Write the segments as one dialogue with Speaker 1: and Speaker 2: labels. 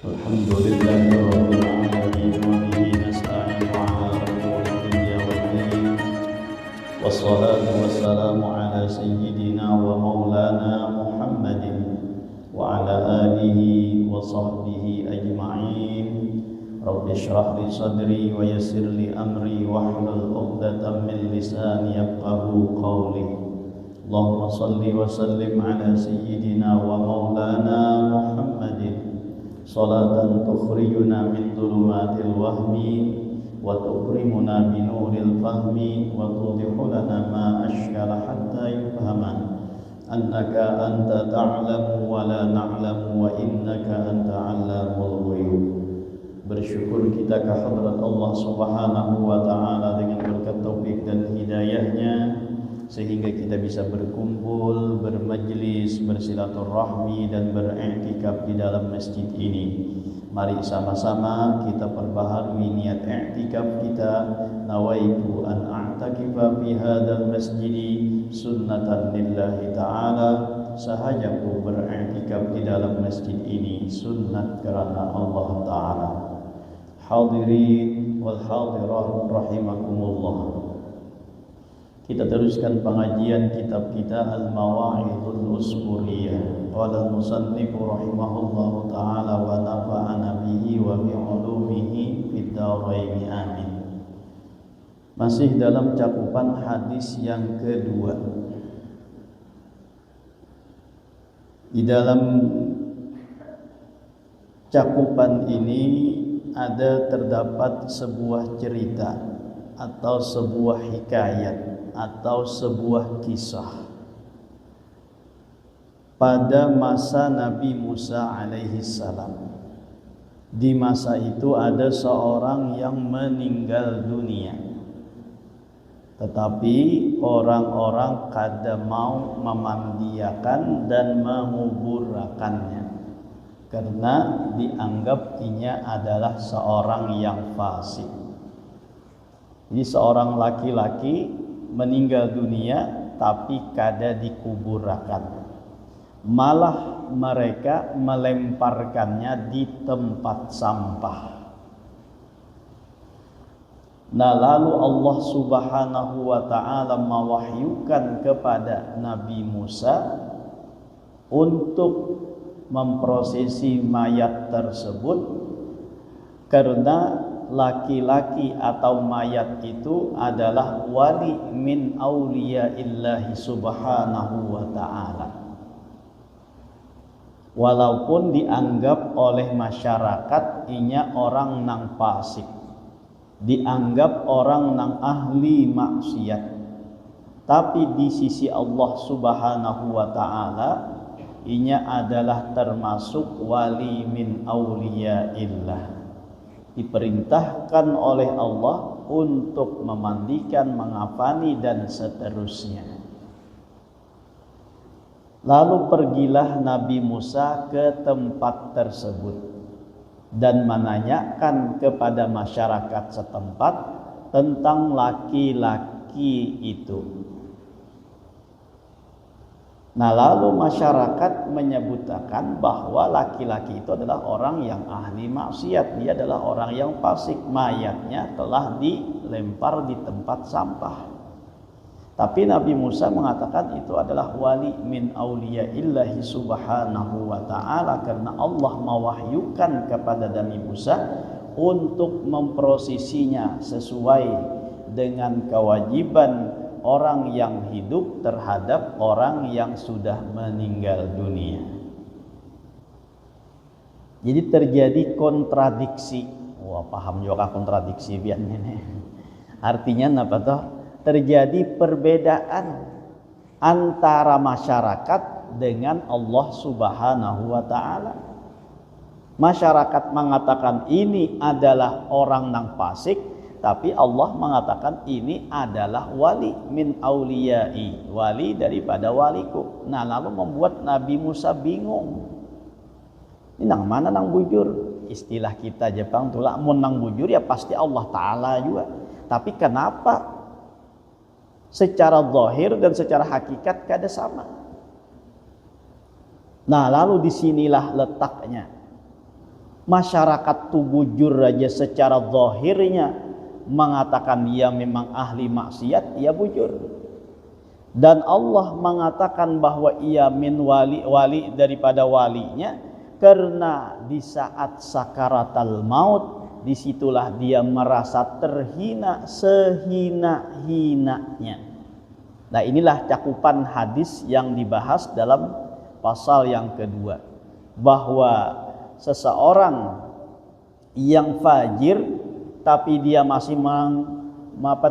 Speaker 1: Alhamdulillahi rabbil alamin wa bihi nasta'inu ala umuri dunya waddin. Wassalatu wassalamu ala sayyidina wa maulana Muhammadin wa ala alihi wa sahbihi ajma'in. Rabbi shrah li sadri wa yassir li amri wahlul 'uqdatam min lisani yafqahu qawli. Allahumma salli wa sallim ala sayyidina wa maulana Muhammadin salatan tukhrijuna min dhulumatil wahmi wa tukrimuna bi nuril fahmi wa tudhihu lana ma ashkala hatta yufhama annaka anta ta'lamu wa la na'lamu wa innaka anta 'allamul ghuyub. Bersyukur kita ke hadrat Allah Subhanahu wa taala dengan berkat taufik dan hidayahnya sehingga kita bisa berkumpul, bermajlis, bersilaturahmi dan beriktikaf di dalam masjid ini. Mari sama-sama kita perbaharui niat iktikaf kita. Nawaitu an a'takifa fi hadzal masjid sunnatan lillahi ta'ala. Sahajaku beriktikaf di dalam masjid ini sunnat karena Allah taala. Hadirin wal hadirat rahimakumullah. Kita teruskan pengajian kitab kita Al-Mawa'idul Usburiyah. Qala al-musannif rahimahullahu ta'ala wa nafa'ana bihi wa bi'ulumihi fid dharain amin. Masih dalam cakupan hadis yang kedua. Di dalam cakupan ini terdapat sebuah cerita atau sebuah hikayat atau sebuah kisah pada masa Nabi Musa alaihi salam. Di masa itu ada seorang yang meninggal dunia, tetapi orang-orang kada mau memandiakan dan menguburkannya karena dianggap ianya adalah seorang yang fasik. Jadi seorang laki-laki meninggal dunia tapi kada dikuburkan, malah mereka melemparkannya di tempat sampah. Nah, lalu Allah Subhanahu wa ta'ala mewahyukan kepada Nabi Musa untuk memprosesi mayat tersebut karena laki-laki atau mayat itu adalah wali min auliyaillahi subhanahu wa ta'ala. Walaupun dianggap oleh masyarakat inya orang nang fasik, dianggap orang nang ahli maksiat, tapi di sisi Allah Subhanahu wa ta'ala inya adalah termasuk wali min auliyaillah, diperintahkan oleh Allah untuk memandikan, mengafani dan seterusnya. Lalu pergilah Nabi Musa ke tempat tersebut dan menanyakan kepada masyarakat setempat tentang laki-laki itu. Nah, lalu masyarakat menyebutkan bahwa laki-laki itu adalah orang yang ahli maksiat, dia adalah orang yang fasik, mayatnya telah dilempar di tempat sampah. Tapi Nabi Musa mengatakan itu adalah wali min auliyaillahi subhanahu wa ta'ala karena Allah mewahyukan kepada Nabi Musa untuk memprosesinya sesuai dengan kewajiban orang yang hidup terhadap orang yang sudah meninggal dunia. Jadi terjadi kontradiksi. Wah, paham juga kontradiksi biar ini. Artinya apa toh? Terjadi perbedaan antara masyarakat dengan Allah Subhanahu wa ta'ala. Masyarakat mengatakan ini adalah orang nang fasik, tapi Allah mengatakan ini adalah wali min auliyai, wali daripada waliku. Nah, lalu membuat Nabi Musa bingung. Ini nang mana nang bujur? Istilah kita Jepang tuh lah, mun nang bujur ya pasti Allah Ta'ala juga. Tapi kenapa secara zahir dan secara hakikat kada sama? Nah, lalu disinilah letaknya. masyarakat tuh bujur aja secara zahirnya mengatakan dia memang ahli maksiat, ia bujur. Dan Allah mengatakan bahwa ia min wali daripada walinya, karena di saat sakaratul maut disitulah dia merasa terhina sehina-hinanya. Nah, inilah cakupan hadis yang dibahas dalam pasal yang kedua, bahwa seseorang yang fajir tapi dia masih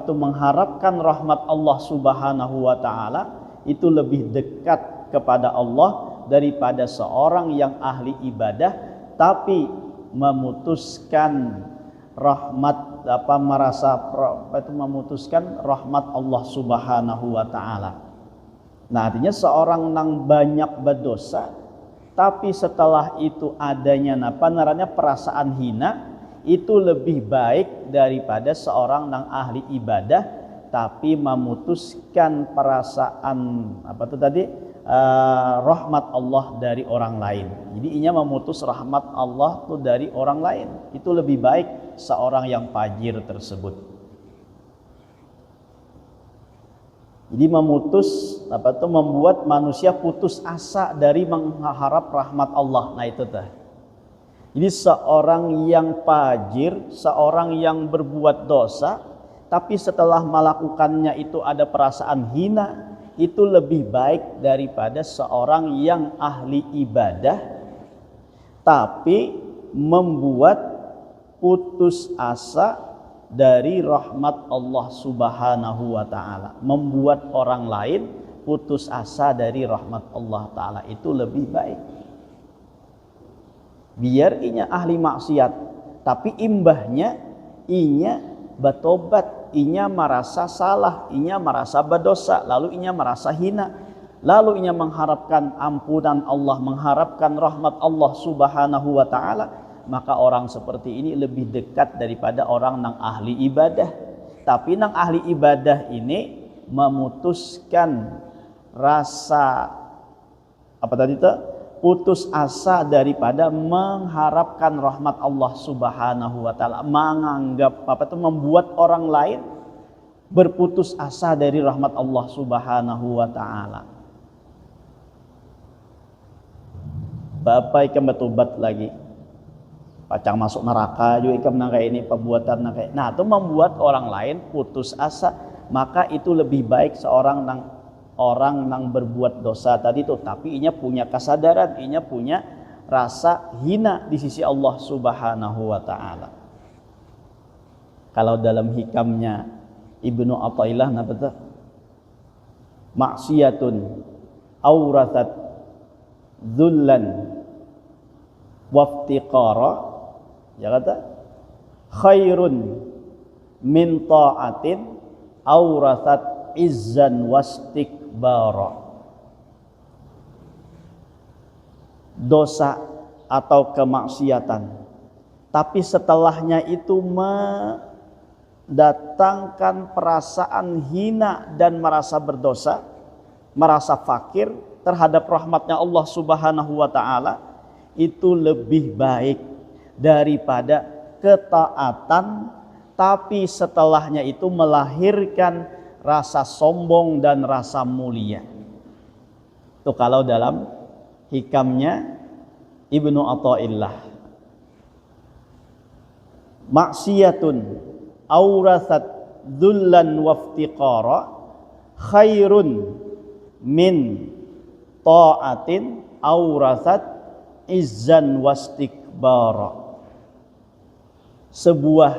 Speaker 1: mengharapkan rahmat Allah Subhanahu wa taala, itu lebih dekat kepada Allah daripada seorang yang ahli ibadah tapi memutuskan rahmat memutuskan rahmat Allah Subhanahu wa taala. Nah, artinya seorang yang banyak berdosa tapi setelah itu adanya perasaan hina, itu lebih baik daripada seorang yang ahli ibadah tapi memutuskan perasaan rahmat Allah dari orang lain. Jadi inya memutus rahmat Allah tuh dari orang lain, itu lebih baik seorang yang fajir tersebut. Jadi membuat manusia putus asa dari mengharap rahmat Allah. Nah, itu tah. Jadi seorang yang fajir, seorang yang berbuat dosa, tapi setelah melakukannya itu ada perasaan hina, itu lebih baik daripada seorang yang ahli ibadah tapi membuat putus asa dari rahmat Allah Subhanahu wa taala. Membuat orang lain putus asa dari rahmat Allah taala itu lebih baik. Biar inya ahli maksiat, tapi imbahnya inya bertobat, inya merasa salah, inya merasa berdosa, lalu inya merasa hina, lalu inya mengharapkan ampunan Allah, mengharapkan rahmat Allah Subhanahu wa taala, maka orang seperti ini lebih dekat daripada orang yang ahli ibadah. Tapi yang ahli ibadah ini memutuskan rasa putus asa daripada mengharapkan rahmat Allah Subhanahu wa taala, membuat orang lain berputus asa dari rahmat Allah Subhanahu wa taala. Bapak ikam bertobat lagi, pacang masuk neraka juga ikam nang kayak ini perbuatan nang kayak. Nah, itu membuat orang lain putus asa, maka itu lebih baik seorang yang berbuat dosa tadi itu, tapi inya punya kesadaran, inya punya rasa hina di sisi Allah Subhanahu wa taala. Kalau dalam hikamnya Ibnu Athaillah maksiyatun aurathat dzullan waftiqara, ya kata khairun min ta'atin aurathat izzan wastikbara. Dosa atau kemaksiatan tapi setelahnya itu mendatangkan perasaan hina dan merasa berdosa, merasa fakir terhadap rahmatnya Allah Subhanahu wa ta'ala, itu lebih baik daripada ketaatan tapi setelahnya itu melahirkan rasa sombong dan rasa mulia. Itu kalau dalam hikamnya Ibnu Athaillah. Maksiyatun aurathat dzullan waftiqara khairun min ta'atin aurathat izzan wastikbara. Sebuah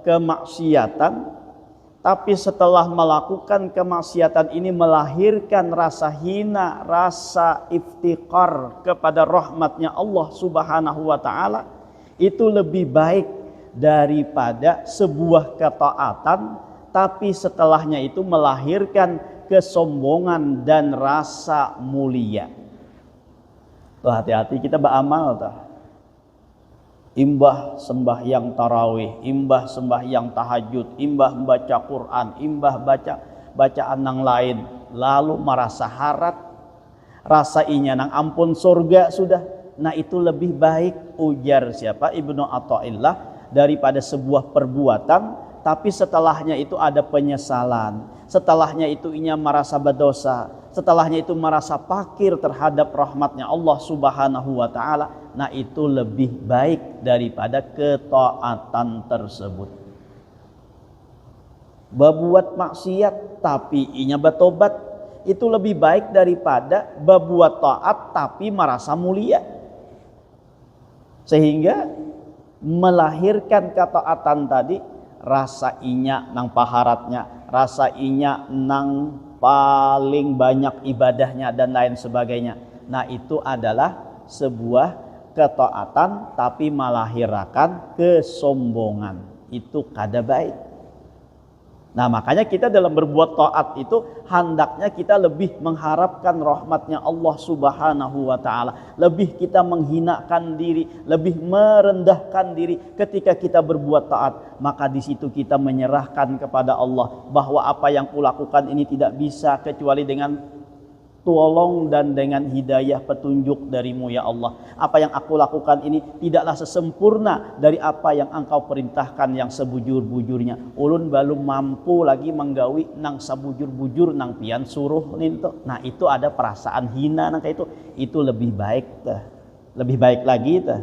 Speaker 1: kemaksiatan tapi setelah melakukan kemaksiatan ini melahirkan rasa hina, rasa iftiqar kepada rahmatnya Allah Subhanahu wa ta'ala, itu lebih baik daripada sebuah ketaatan tapi setelahnya itu melahirkan kesombongan dan rasa mulia. Tuh, hati-hati kita beramal tuh. Imbah sembahyang tarawih, imbah sembahyang tahajud, imbah membaca Quran, imbah bacaan yang lain, lalu merasa harat, rasa inya nang ampun surga sudah, Nah itu lebih baik, ujar siapa? Ibnu Athaillah, daripada sebuah perbuatan tapi setelahnya itu ada penyesalan, setelahnya itu ia merasa berdosa, setelahnya itu merasa fakir terhadap rahmatnya Allah Subhanahu wa ta'ala. Nah itu lebih baik daripada ketaatan tersebut. Berbuat maksiat tapi inya bertobat, itu lebih baik daripada berbuat taat tapi merasa mulia, sehingga melahirkan ketaatan tadi rasa inya nang paharatnya, rasa inya nang paling banyak ibadahnya dan lain sebagainya. Nah itu adalah sebuah ketaatan tapi melahirkan kesombongan, itu kada baik. Nah makanya kita dalam berbuat taat itu hendaknya kita lebih mengharapkan rahmatnya Allah Subhanahu wa ta'ala, lebih kita menghinakan diri, lebih merendahkan diri ketika kita berbuat taat. Maka di situ kita menyerahkan kepada Allah bahwa apa yang kulakukan ini tidak bisa kecuali dengan tolong dan dengan hidayah petunjuk darimu ya Allah. Apa yang aku lakukan ini tidaklah sesempurna dari apa yang engkau perintahkan yang sebujur-bujurnya. Ulun belum mampu lagi menggawi nang sabujur-bujur nang pian suruh ninto. Nah itu ada perasaan hina nang kayak itu lebih baik teh. Lebih baik lagi teh.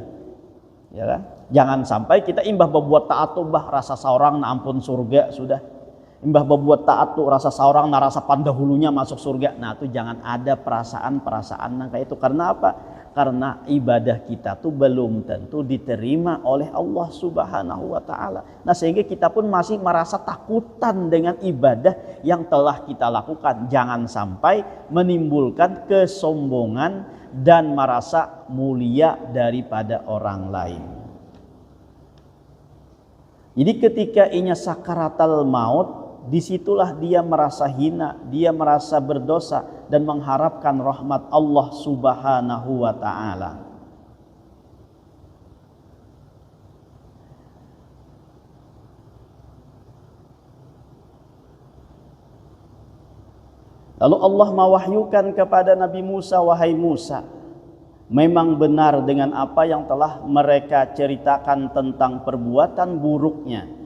Speaker 1: Ya kan? Jangan sampai kita imbah berbuat taat tuh bah rasa seorang na ampun surga sudah. Imbah berbuat taat tuh rasa seorang na rasa pandahulunya masuk surga. Nah tuh jangan ada perasaan-perasaan nang kayak itu. Karena apa? Karena ibadah kita tuh belum tentu diterima oleh Allah Subhanahu wa ta'ala. Nah sehingga kita pun masih merasa takutan dengan ibadah yang telah kita lakukan. Jangan sampai menimbulkan kesombongan dan merasa mulia daripada orang lain. Jadi ketika inya sakaratul maut, disitulah dia merasa hina, dia merasa berdosa dan mengharapkan rahmat Allah Subhanahu wa ta'ala. Lalu Allah mewahyukan kepada Nabi Musa, wahai Musa, memang benar dengan apa yang telah mereka ceritakan tentang perbuatan buruknya.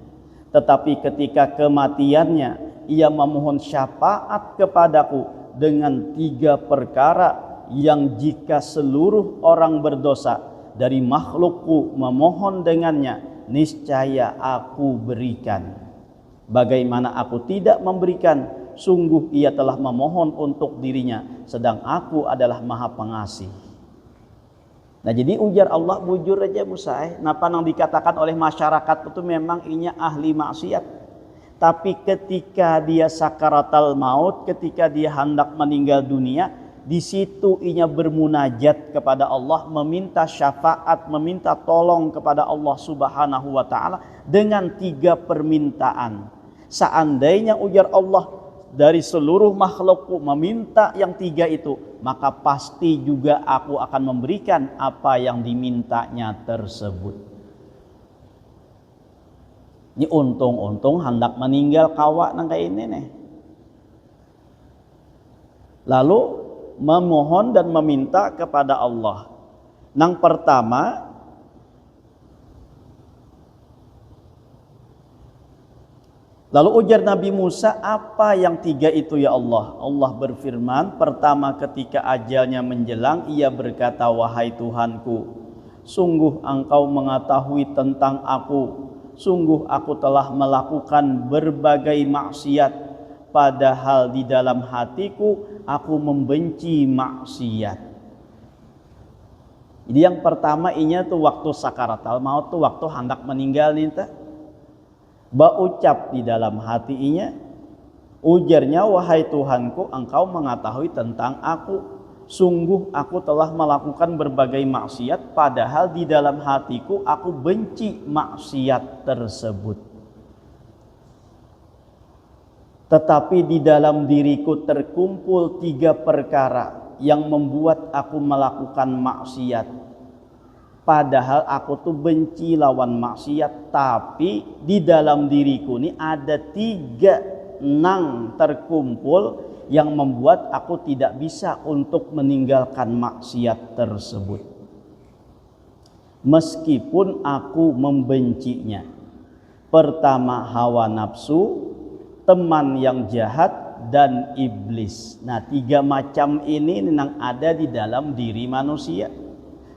Speaker 1: Tetapi ketika kematiannya, ia memohon syafaat kepadaku dengan 3 perkara yang jika seluruh orang berdosa dari makhlukku memohon dengannya, niscaya aku berikan. Bagaimana aku tidak memberikan? Sungguh ia telah memohon untuk dirinya, sedang aku adalah Maha Pengasih. Nah jadi ujar Allah, bujur aja Musa, napa nang dikatakan oleh masyarakat itu memang inya ahli maksiat. Tapi ketika dia sakaratul maut, ketika dia hendak meninggal dunia, di situ inya bermunajat kepada Allah, meminta syafaat, meminta tolong kepada Allah Subhanahu wa ta'ala dengan 3 permintaan. Seandainya ujar Allah, dari seluruh makhlukku meminta yang 3 itu, maka pasti juga aku akan memberikan apa yang dimintanya tersebut. Ini untung-untung hendak meninggal kawak nang kayak ini nih. Lalu memohon dan meminta kepada Allah. Nang pertama, lalu ujar Nabi Musa, apa yang 3 itu ya Allah? Allah berfirman, pertama ketika ajalnya menjelang, ia berkata, wahai Tuhanku, sungguh engkau mengetahui tentang aku, sungguh aku telah melakukan berbagai maksiat, padahal di dalam hatiku aku membenci maksiat. Jadi yang pertama inya tuh waktu sakaratul maut tuh waktu hendak meninggal nih teh. Baucap di dalam hatinya, ujarnya, wahai Tuhanku, engkau mengetahui tentang aku, sungguh aku telah melakukan berbagai maksiat, padahal di dalam hatiku aku benci maksiat tersebut. Tetapi di dalam diriku terkumpul 3 perkara yang membuat aku melakukan maksiat. Padahal aku tuh benci lawan maksiat, tapi di dalam diriku ini ada 3 nang terkumpul yang membuat aku tidak bisa untuk meninggalkan maksiat tersebut. meskipun aku membencinya. Pertama hawa nafsu, teman yang jahat, dan iblis. Nah, 3 macam ini yang ada di dalam diri manusia.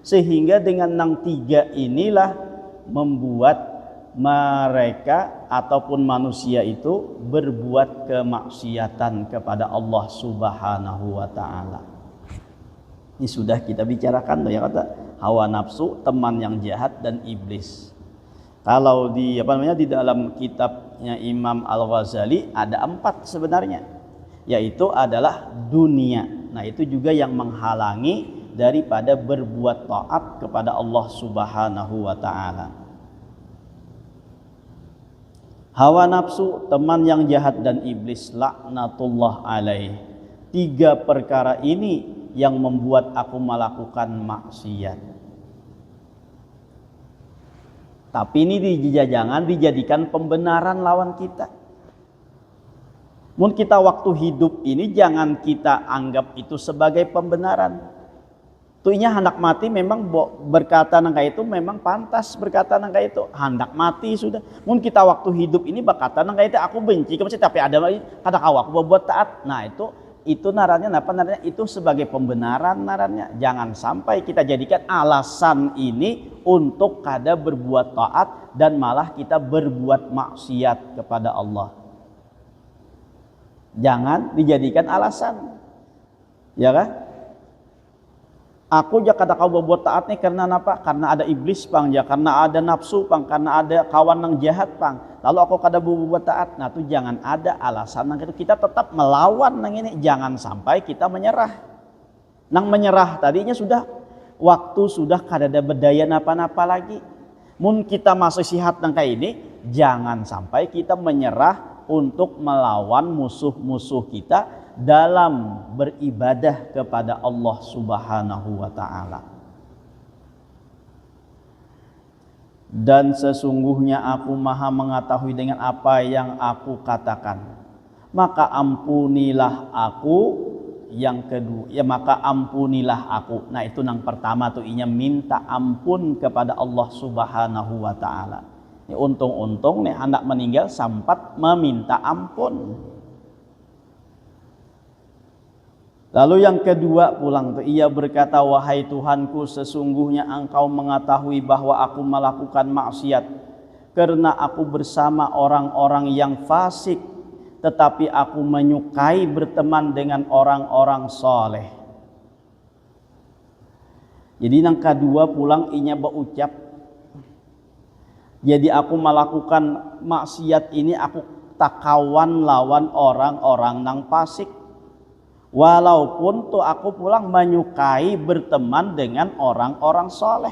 Speaker 1: Sehingga dengan yang 3 inilah membuat mereka ataupun manusia itu berbuat kemaksiatan kepada Allah Subhanahu wa taala. Ini sudah kita bicarakan ya, kata hawa nafsu, teman yang jahat, dan iblis. Kalau di di dalam kitabnya Imam Al-Ghazali ada 4 sebenarnya, yaitu adalah dunia. Nah, itu juga yang menghalangi daripada berbuat taat kepada Allah Subhanahu wa taala. Hawa nafsu, teman yang jahat, dan iblis, laknatullah alaih. 3 perkara ini yang membuat aku melakukan maksiat. Tapi ini jangan dijadikan pembenaran lawan kita. Mungkin kita waktu hidup ini jangan kita anggap itu sebagai pembenaran. Tuinya hendak mati memang berkata nangka itu memang pantas berkata nangka itu hendak mati sudah. Mungkin kita waktu hidup ini berkata nangka itu aku benci kamu tapi ada kata kau aku berbuat taat. Nah itu narannya apa narannya itu sebagai pembenaran narannya. Jangan sampai kita jadikan alasan ini untuk kada berbuat taat dan malah kita berbuat maksiat kepada Allah. Jangan dijadikan alasan, ya kan? Aku ya kata kau berbuat taat nih karena apa? Karena ada iblis pang, ya karena ada nafsu pang, karena ada kawan yang jahat pang. Lalu aku kada berbuat taat. Nah, itu jangan ada alasan nang itu kita tetap melawan nang ini. Jangan sampai kita menyerah. Nang menyerah tadinya sudah waktu sudah kada ada berdaya napa-napa lagi. Mun kita masih sihat nang kayak ini, jangan sampai kita menyerah untuk melawan musuh-musuh kita dalam beribadah kepada Allah Subhanahu wa taala. Dan sesungguhnya aku maha mengetahui dengan apa yang aku katakan. Maka ampunilah aku. Yang kedua, ya maka ampunilah aku. Nah, itu yang pertama tuh inya minta ampun kepada Allah Subhanahu wa taala. Ini untung-untung nih anak meninggal sempat meminta ampun. Lalu yang kedua pulang tuh ia berkata, wahai Tuhanku, sesungguhnya Engkau mengetahui bahwa aku melakukan maksiat karena aku bersama orang-orang yang fasik, tetapi aku menyukai berteman dengan orang-orang soleh. Jadi yang kedua pulang inya berucap, jadi aku melakukan maksiat ini aku tak kawan lawan orang-orang nang fasik. Walaupun tuh aku pulang menyukai berteman dengan orang-orang soleh.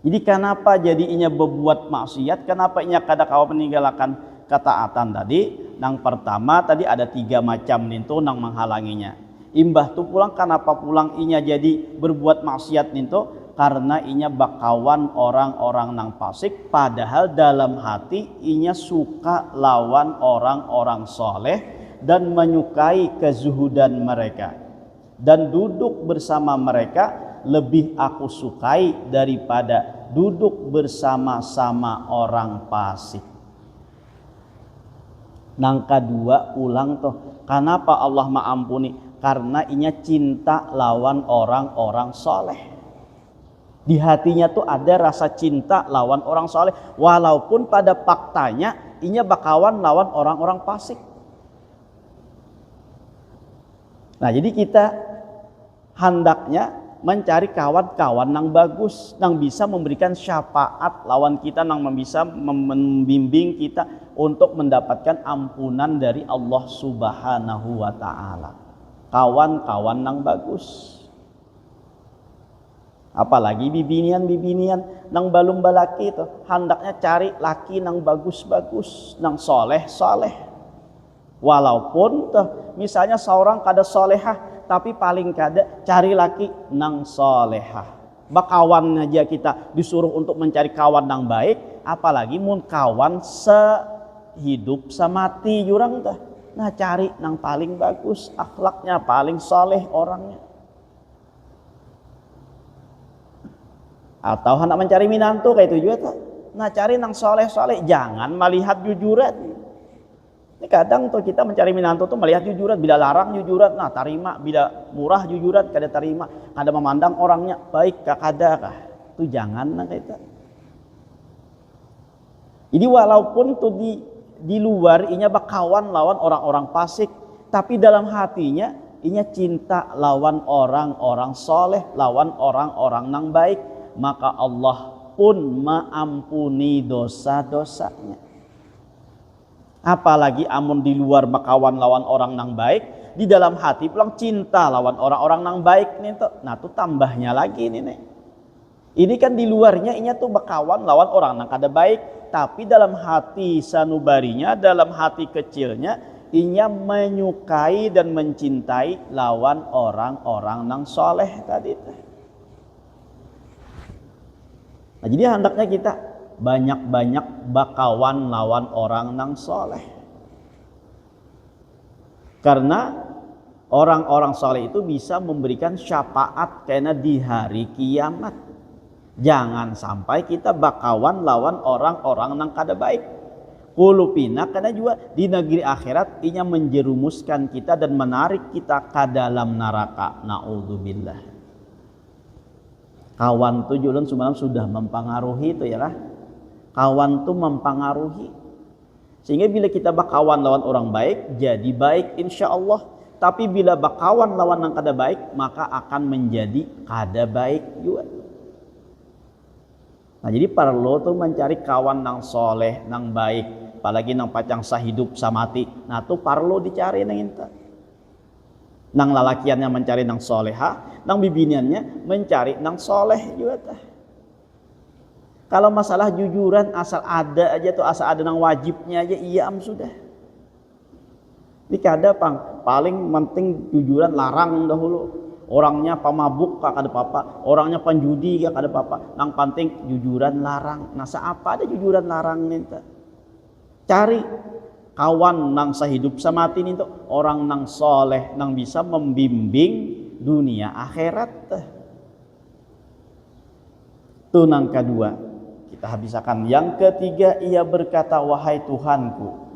Speaker 1: Jadi kenapa jadi inya berbuat maksiat? Kenapa inya kada kawa meninggalkan ketaatan tadi? Yang pertama tadi ada 3 macam nintu nang menghalanginya. Imbah tuh pulang kenapa pulang inya jadi berbuat maksiat nintu? Karena inya bakawan orang-orang nang fasik, padahal dalam hati inya suka lawan orang-orang soleh dan menyukai kezuhudan mereka, dan duduk bersama mereka lebih aku sukai daripada duduk bersama-sama orang fasik. Nang kedua ulang tuh, kenapa Allah maampuni? Karena inya cinta lawan orang-orang soleh. Di hatinya tuh ada rasa cinta lawan orang soleh, walaupun pada faktanya inya bakawan lawan orang-orang fasik. Nah, jadi kita hendaknya mencari kawan-kawan yang bagus, yang bisa memberikan syafaat lawan kita, yang bisa membimbing kita untuk mendapatkan ampunan dari Allah Subhanahu wa taala. Kawan-kawan yang bagus. Apalagi bibinian nang balum balaki itu hendaknya cari laki nang bagus-bagus, nang soleh-soleh. Walaupun tuh misalnya seorang kada solehah, tapi paling kada cari laki nang solehah. Bakawan aja kita disuruh untuk mencari kawan nang baik, apalagi mun kawan sehidup semati jurang tuh. Nah, cari nang paling bagus, akhlaknya paling soleh orangnya. Atau hendak mencari minantu kayak itu juga tuh. Nah cari nang soleh-soleh, jangan melihat jujuran. Ini kadang tuh kita mencari minantu tuh melihat jujuran, bila larang jujuran, nah tarima, bila murah jujuran kada tarima, kada memandang orangnya baik kada kah. Itu jangan nah kayak itu. Jadi walaupun tuh di luar inya bakawan lawan orang-orang fasik, tapi dalam hatinya inya cinta lawan orang-orang soleh, lawan orang-orang nang baik, maka Allah pun maampuni dosa-dosanya. Apalagi amun di luar bakawan lawan orang nang baik, di dalam hati pulang cinta lawan orang-orang nang baik nih tuh. Nah tuh tambahnya lagi nih. Ini kan di luarnya inya tuh bakawan lawan orang nang kada baik, tapi dalam hati sanubarinya, dalam hati kecilnya inya menyukai dan mencintai lawan orang-orang nang soleh tadi. Nah jadi hendaknya kita banyak-banyak bakawan lawan orang nang soleh. Karena orang-orang soleh itu bisa memberikan syafaat karena di hari kiamat. Jangan sampai kita bakawan lawan orang-orang nang kada baik. Kulupina karena juga di negeri akhirat inya menjerumuskan kita dan menarik kita ke dalam neraka. Naudzubillah. Kawan tuh jualan semalam sudah mempengaruhi itu ya lah. Kawan tuh mempengaruhi. Sehingga bila kita bakawan lawan orang baik, jadi baik insya Allah. Tapi bila bakawan lawan yang kada baik, maka akan menjadi kada baik juga. Nah jadi perlu tuh mencari kawan nang soleh, nang baik. Apalagi nang pacang sahidup samati. Nah tuh perlu dicari nang inta. Nang lalakiannya mencari nang soleha, nang bibiniannya mencari nang soleh juga tah. Kalau masalah jujuran asal ada aja tuh, asal ada nang wajibnya aja iya sudah. Ini kada paling penting jujuran larang dahulu. Orangnya pamabuk kak ada papa, orangnya penjudi kak ada papa. Nang penting jujuran larang. Nah apa ada jujuran larang nih? Cari kawan nang sehidup samati nih tuh, orang nang soleh nang bisa membimbing dunia akhirat. Itu nang kedua. Kita habiskan. Yang ketiga, ia berkata, wahai Tuhanku,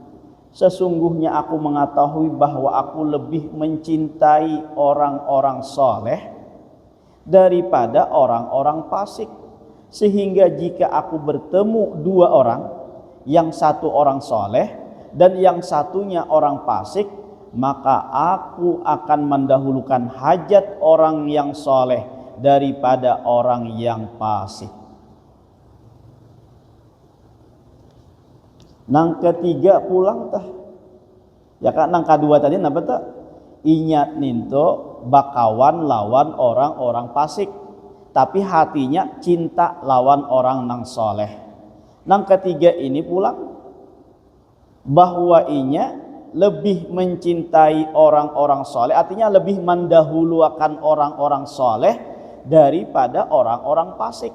Speaker 1: sesungguhnya aku mengetahui bahwa aku lebih mencintai orang-orang soleh daripada orang-orang fasik. Sehingga jika aku bertemu dua orang, yang satu orang soleh dan yang satunya orang fasik, maka aku akan mendahulukan hajat orang yang soleh daripada orang yang fasik. Nang ketiga pulang tah. Ya kan nang kedua tadi napa tah? Inyat ninto bakawan lawan orang-orang fasik, tapi hatinya cinta lawan orang nang soleh. Nang ketiga ini pulang bahwa inya lebih mencintai orang-orang soleh, artinya lebih mendahulukan orang-orang soleh daripada orang-orang fasik.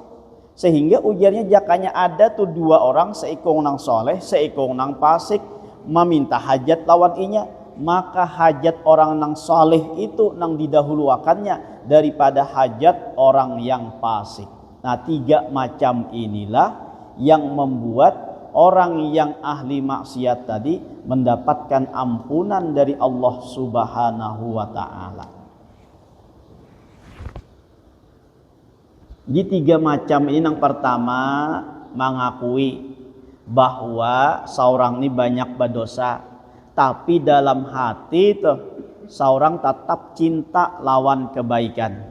Speaker 1: Sehingga ujarnya jakanya ada tuh dua orang, seikong nang soleh, seikong nang fasik, meminta hajat lawan inya, maka hajat orang nang soleh itu nang didahuluakannya daripada hajat orang yang fasik. Nah tiga macam inilah yang membuat orang yang ahli maksiat tadi mendapatkan ampunan dari Allah Subhanahu wa ta'ala. Jadi tiga macam ini, yang pertama mengakui bahwa seorang ini banyak berdosa, tapi dalam hati tuh seorang tetap cinta lawan kebaikan.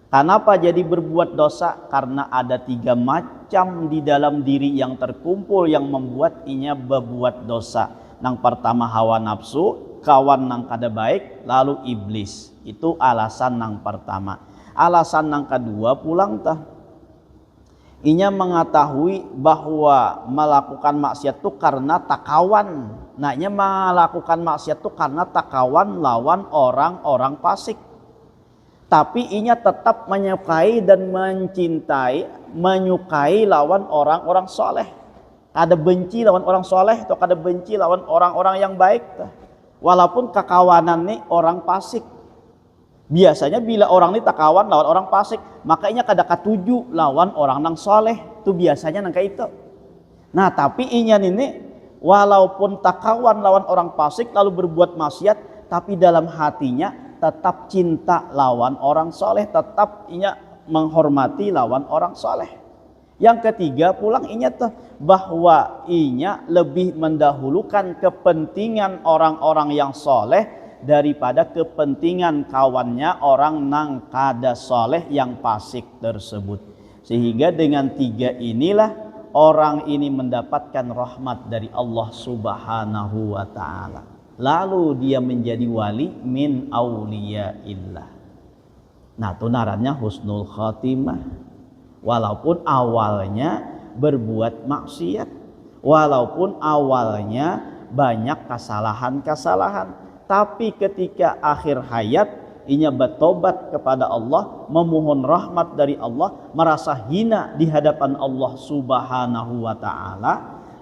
Speaker 1: Kenapa jadi berbuat dosa? Karena ada tiga macam di dalam diri yang terkumpul yang membuat inya berbuat dosa. Yang pertama hawa nafsu, kawan nang kada baik, lalu iblis. Itu alasan yang pertama. Alasan yang kedua pulang tah, inya mengetahui bahwa melakukan maksiat itu karena takawan. Nah inya melakukan maksiat itu karena takawan lawan orang-orang fasik. Tapi inya tetap menyukai dan mencintai, menyukai lawan orang-orang soleh. Kada benci lawan orang soleh atau kada benci lawan orang-orang yang baik. Walaupun kekawanan nih orang fasik. Biasanya bila orang ini takawan lawan orang fasik, makanya kada katuju lawan orang nang soleh, itu biasanya nang kayak itu. Nah tapi inya ini walaupun takawan lawan orang fasik lalu berbuat maksiat, tapi dalam hatinya tetap cinta lawan orang soleh, tetap inya menghormati lawan orang soleh. Yang ketiga pulang inya tuh bahwa inya lebih mendahulukan kepentingan orang-orang yang soleh daripada kepentingan kawannya orang nang kada soleh yang fasik tersebut. Sehingga dengan tiga inilah orang ini mendapatkan rahmat dari Allah Subhanahu wa ta'ala. Lalu dia menjadi wali min auliyaillah. Nah itu narannya husnul khatimah. Walaupun awalnya berbuat maksiat, walaupun awalnya banyak kesalahan-kesalahan, tapi ketika akhir hayat inya bertobat kepada Allah, memohon rahmat dari Allah, merasa hina di hadapan Allah Subhanahu wa ta'ala,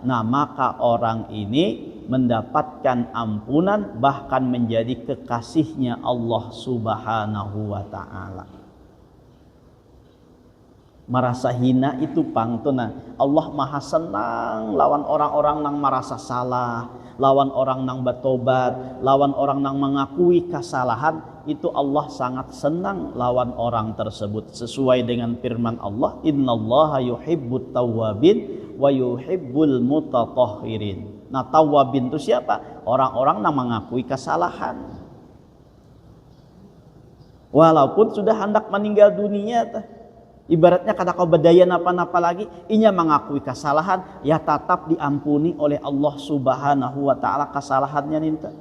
Speaker 1: nah maka orang ini mendapatkan ampunan, bahkan menjadi kekasihnya Allah Subhanahu wa ta'ala. Merasa hina itu pangtuna. Allah maha senang lawan orang-orang nang merasa salah, lawan orang nang bertobat, lawan orang nang mengakui kesalahan. Itu Allah sangat senang lawan orang tersebut, sesuai dengan firman Allah, innallaha yuhibbut tawwabin wa yuhibbul mutatahhirin. Nah tawwabin itu siapa? Orang-orang nang mengakui kesalahan, walaupun sudah hendak meninggal dunia. Ibaratnya kada kau berdaya napa-napa lagi, inya mengakui kesalahan, ya tetap diampuni oleh Allah Subhanahu wa ta'ala kesalahannya ninta.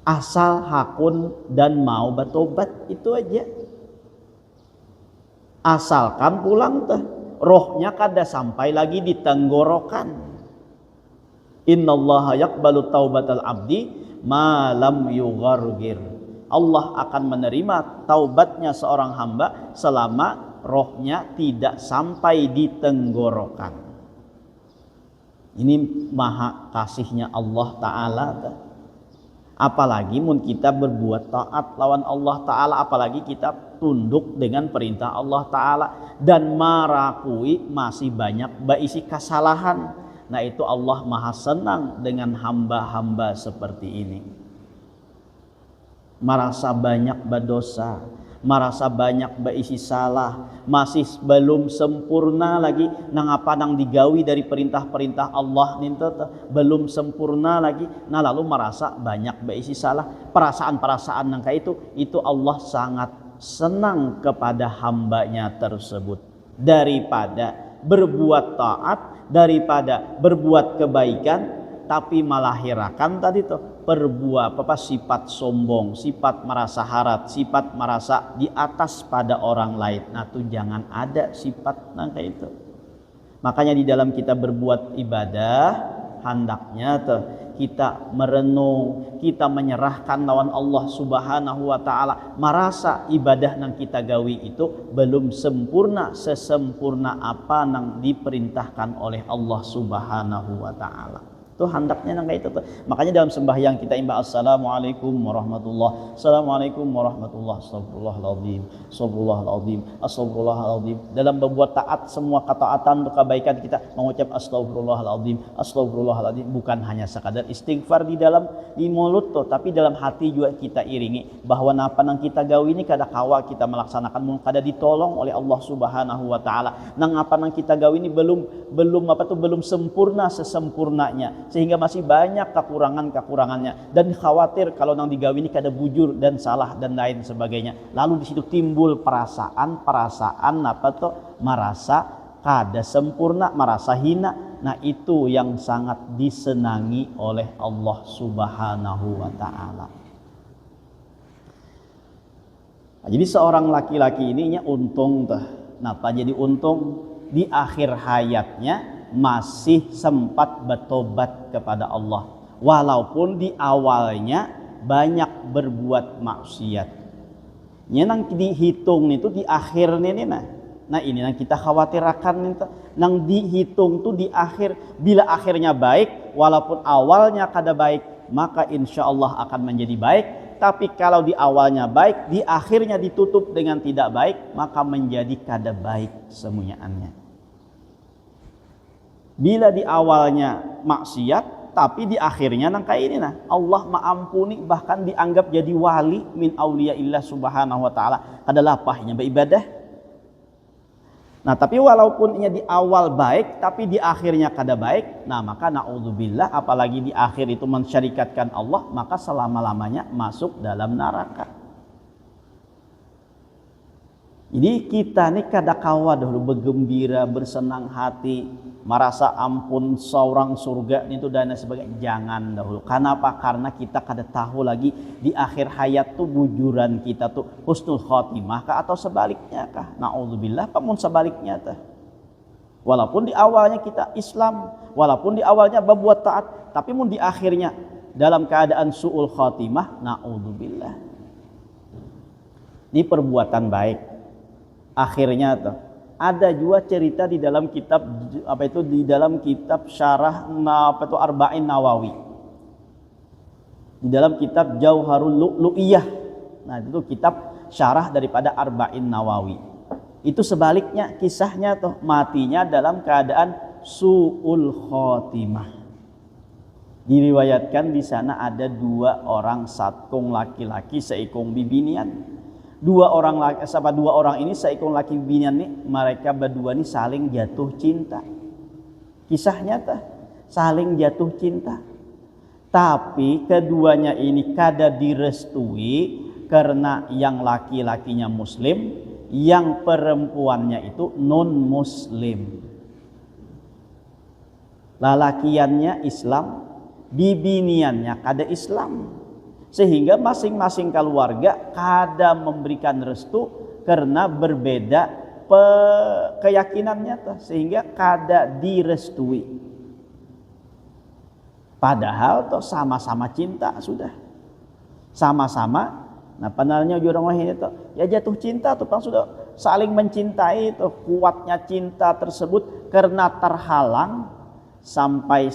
Speaker 1: Asal hakun dan mau bertobat, itu aja. Asalkan pulang tuh, rohnya kada sampai lagi di tenggorokan. Innallaha yaqbalu taubatal abdi ma lam yughargir. Allah akan menerima taubatnya seorang hamba selama rohnya tidak sampai di tenggorokan. Ini maha kasihnya Allah Ta'ala. Apalagi mun kita berbuat taat lawan Allah Ta'ala, apalagi kita tunduk dengan perintah Allah Ta'ala dan merakui masih banyak baisi kesalahan. Nah itu Allah maha senang dengan hamba-hamba seperti ini. Merasa banyak berdosa, merasa banyak berisi salah, masih belum sempurna lagi nang apa nang digawi dari perintah-perintah Allah ninta belum sempurna lagi. Nah lalu merasa banyak berisi salah, perasaan-perasaan nang kayak itu Allah sangat senang kepada hambanya tersebut. Daripada berbuat taat, daripada berbuat kebaikan, tapi malah hirakan tadi tuh perbuat sifat sombong, sifat merasa harap, sifat merasa di atas pada orang lain. Nah tuh jangan ada sifat nangka itu. Makanya di dalam kita berbuat ibadah, hendaknya tuh kita merenung, kita menyerahkan lawan Allah Subhanahu wa ta'ala, merasa ibadah nang kita gawi itu belum sempurna sesempurna apa nang diperintahkan oleh Allah Subhanahu wa ta'ala. Itu hendaknya nang kayak itu tuh. Makanya dalam sembahyang kita imbang assalamualaikum warahmatullah, assalamualaikum warahmatullah, astagfirullahaladzim, astagfirullahaladzim, astagfirullahaladzim. Dalam berbuat taat, semua ketaatan untuk kebaikan kita mengucap astagfirullahaladzim, astagfirullahaladzim. Bukan hanya sekadar istighfar di mulut tuh, tapi dalam hati juga kita iringi bahwa napa nang kita gawi ini kada kawa kita melaksanakan, kada ditolong oleh Allah Subhanahu wa ta'ala. Nang apa nang kita gawi ini belum sempurna sesempurnanya, sehingga masih banyak kekurangannya, dan khawatir kalau nang digawi ini kada bujur dan salah dan lain sebagainya. Lalu di situ timbul perasaan apa tuh, merasa kada sempurna, merasa hina. Nah itu yang sangat disenangi oleh Allah Subhanahu wa ta'ala. Nah, jadi seorang laki-laki ini untung tuh. Napa jadi untung? Di akhir hayatnya masih sempat bertobat kepada Allah, walaupun di awalnya banyak berbuat maksiat. Nang dihitung itu di akhir ini nah ini yang kita khawatirkan itu, nang dihitung tuh di akhir. Bila akhirnya baik, walaupun awalnya kada baik, maka insya Allah akan menjadi baik. tapi kalau di awalnya baik, di akhirnya ditutup dengan tidak baik, maka menjadi kada baik semuanya. Bila di awalnya maksiat, tapi di akhirnya nang kayak ini nah, Allah maampuni, bahkan dianggap jadi wali min auliyaillah subhanahu wa ta'ala, adalah pahnya beribadah. Nah, tapi walaupun ini di awal baik, tapi di akhirnya kada baik, nah maka na'udzubillah, apalagi di akhir itu mensyarikatkan Allah, maka selama-lamanya masuk dalam neraka. Jadi kita nih kada kawa dahulu bergembira, bersenang hati, merasa ampun seorang surga itu dan sebagainya. Jangan dahulu. Kenapa? Karena kita kada tahu lagi di akhir hayat tuh bujuran kita tuh husnul khotimah kah atau sebaliknya kah? Na'udzubillah, pamun sebaliknya tah. Walaupun di awalnya kita Islam, walaupun di awalnya berbuat taat, tapi mun di akhirnya dalam keadaan su'ul khotimah, na'udzubillah. Ini perbuatan baik. Akhirnya tuh ada juga cerita di dalam kitab di dalam kitab syarah Arba'in Nawawi, di dalam kitab Jauharul Lu'lu'iyah. Nah, itu kitab syarah daripada Arba'in Nawawi. Itu sebaliknya kisahnya tuh, matinya dalam keadaan su'ul khotimah. Diriwayatkan di sana ada 2 orang satkung laki-laki seikung bibinian. Dua orang ini seikung laki binian nih, mereka berdua nih saling jatuh cinta. Kisahnya tah saling jatuh cinta. Tapi keduanya ini kada direstui karena yang laki-lakinya muslim, yang perempuannya itu non muslim. Lalakiannya Islam, bibiniannya kada Islam. Sehingga masing-masing keluarga kada memberikan restu karena berbeda keyakinannya, sehingga kada direstui. Padahal toh sama-sama cinta sudah, sama-sama. Nah, panalnya orang ini tuh ya jatuh cinta tuh, sudah saling mencintai tuh, kuatnya cinta tersebut karena terhalang. Sampai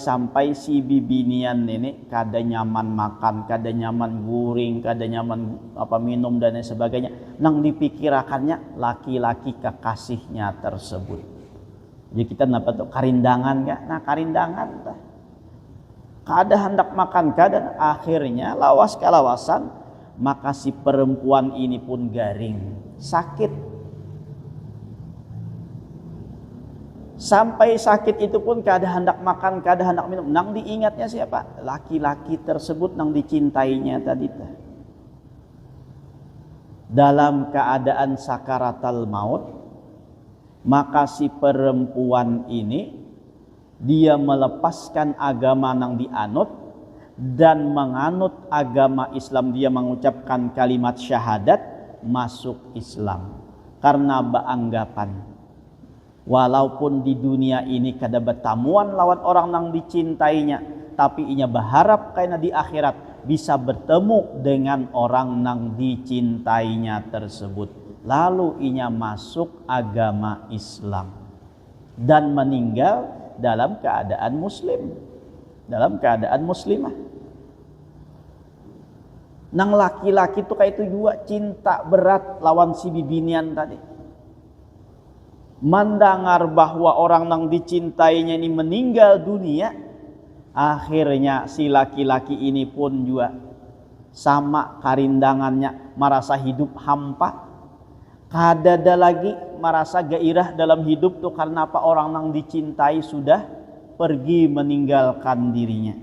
Speaker 1: si bibinian ini kada nyaman makan, kada nyaman guring, kada nyaman minum dan sebagainya. Nang dipikirakannya laki-laki kekasihnya tersebut. Jadi kita dapat tuh karindangan ya. Nah, karindangan tah. Kada hendak makan, kada, akhirnya lawas kalawasan, maka si perempuan ini pun garing, sakit. Sampai sakit itu pun kada hendak makan, kada hendak minum. Nang diingatnya siapa? Laki-laki tersebut nang dicintainya tadi. Dalam keadaan sakaratal maut, maka si perempuan ini dia melepaskan agama nang dianut dan menganut agama Islam. Dia mengucapkan kalimat syahadat, masuk Islam karena beranggapan walaupun di dunia ini kada bertamuan lawan orang nang dicintainya, tapi inya berharap karena di akhirat bisa bertemu dengan orang nang dicintainya tersebut. Lalu inya masuk agama Islam dan meninggal dalam keadaan muslim, dalam keadaan muslimah. Nang laki-laki itu kayak itu juga cinta berat lawan si bibinian tadi. Mendengar bahwa orang yang dicintainya ini meninggal dunia, akhirnya si laki-laki ini pun juga sama karindangannya, merasa hidup hampa, kada ada lagi merasa gairah dalam hidup tuh. Karena apa? Orang yang dicintai sudah pergi meninggalkan dirinya.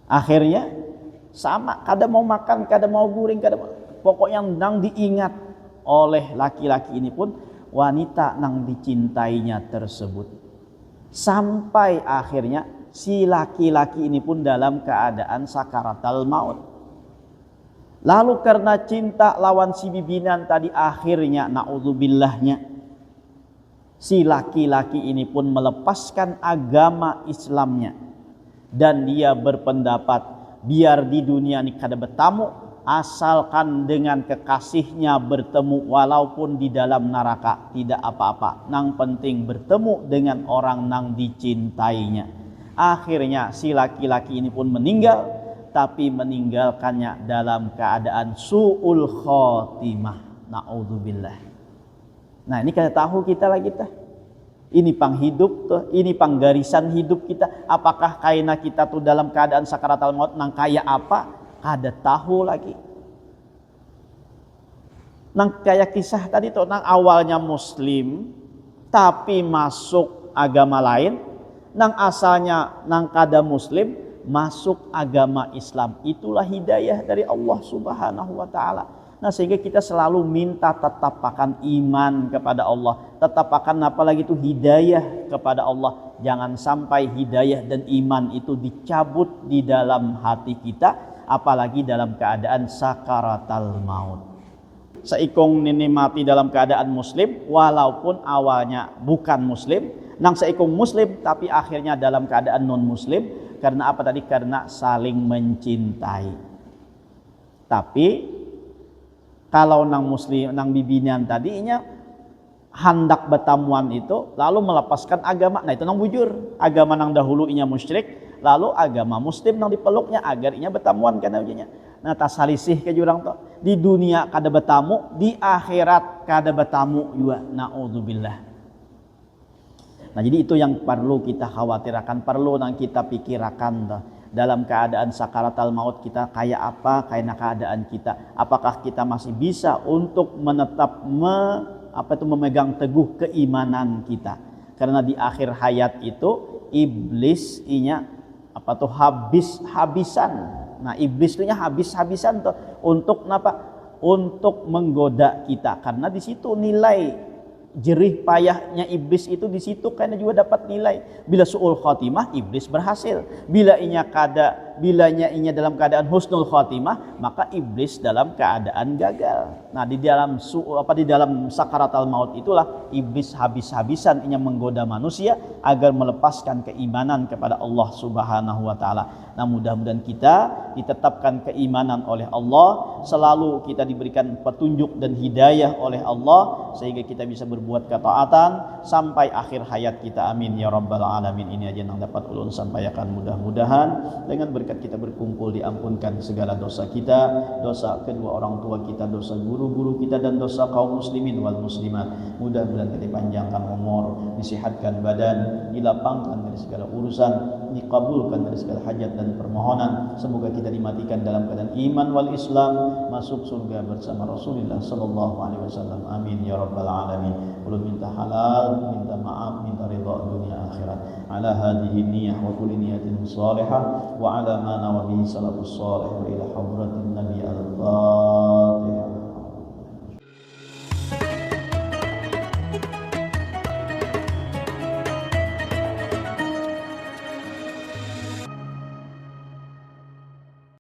Speaker 1: Akhirnya sama, kada mau makan, kada mau guring, kada mau, pokoknya nang diingat oleh laki-laki ini pun wanita nang dicintainya tersebut. Sampai akhirnya si laki-laki ini pun dalam keadaan sakaratal maut. Lalu karena cinta lawan si bibinan tadi, akhirnya na'udzubillahnya si laki-laki ini pun melepaskan agama Islamnya dan dia berpendapat biar di dunia ini kada bertamu, asalkan dengan kekasihnya bertemu walaupun di dalam neraka tidak apa-apa, nang penting bertemu dengan orang nang dicintainya. Akhirnya si laki-laki ini pun meninggal tapi meninggalkannya dalam keadaan su'ul khotimah. Na'udzubillah. Nah, ini kita tahu kita lagi teh. Ini pang hidup tuh, ini pang garisan hidup kita. Apakah kaina kita tuh dalam keadaan sakaratul maut nang kaya apa? Kada tahu lagi. Nang kayak kisah tadi tuh, nang awalnya muslim tapi masuk agama lain, nang asalnya nang kada muslim masuk agama Islam. Itulah hidayah dari Allah Subhanahu wa taala. Nah, sehingga kita selalu minta tetapkan iman kepada Allah, tetapkan apalagi itu hidayah kepada Allah. Jangan sampai hidayah dan iman itu dicabut di dalam hati kita, apalagi dalam keadaan sakaratul maut. Seikung nini mati dalam keadaan muslim walaupun awalnya bukan muslim, nang seikung muslim tapi akhirnya dalam keadaan non muslim. Karena apa tadi? Karena saling mencintai. Tapi kalau nang muslim, nang bibinan tadinya hendak bertamuan itu lalu melepaskan agama. Nah, itu nang bujur. Agama nang dahulu inya musyrik, lalu agama muslim nang dipeluknya agar inya bertamuan kana ujinya. Nah, tasalisih ke jurang to. Di dunia kada bertamu, di akhirat kada bertamu juga. Naudzubillah. Nah, jadi itu yang perlu kita khawatirkan, perlu nang kita pikirkan toh. Dalam keadaan sakaratul maut kita kayak apa, kayak keadaan kita. Apakah kita masih bisa untuk menetap memegang teguh keimanan kita? Karena di akhir hayat itu iblis inya habis-habisan. Nah, iblis itu habis-habisan tuh untuk apa? Untuk menggoda kita. Karena di situ nilai jerih payahnya iblis itu di situ, karena juga dapat nilai. Bila su'ul khotimah, iblis berhasil. Bila inya dalam keadaan husnul khotimah, maka iblis dalam keadaan gagal. Nah, di dalam sakaratul maut itulah iblis habis-habisan inya menggoda manusia agar melepaskan keimanan kepada Allah Subhanahu wa taala. Nah, mudah-mudahan kita ditetapkan keimanan oleh Allah, selalu kita diberikan petunjuk dan hidayah oleh Allah sehingga kita bisa berbuat ketaatan sampai akhir hayat kita. Amin ya rabbal alamin. Ini aja yang dapat ulun sampaikan. Mudah-mudahan dengan berkat kita berkumpul diampunkan segala dosa kita, dosa kedua orang tua kita, dosa guru-guru kita, dan dosa kaum muslimin wal muslimat. Mudah-mudahan kita dipanjangkan umur, disihatkan badan, dilapangkan dari segala urusan, dikabulkan dari segala hajat dan permohonan. Semoga kita dimatikan dalam keadaan iman wal Islam, masuk surga bersama Rasulullah sallallahu alaihi wasallam. Amin ya rabbal alamin. Ulun minta halal, minta maaf, minta ridha dunia akhirat. Ala hadhihi niyyah wa kulli niyatin salihah wa ala ma nawa bihi salafus salih wa ila hadratin nabi al-Fatihah.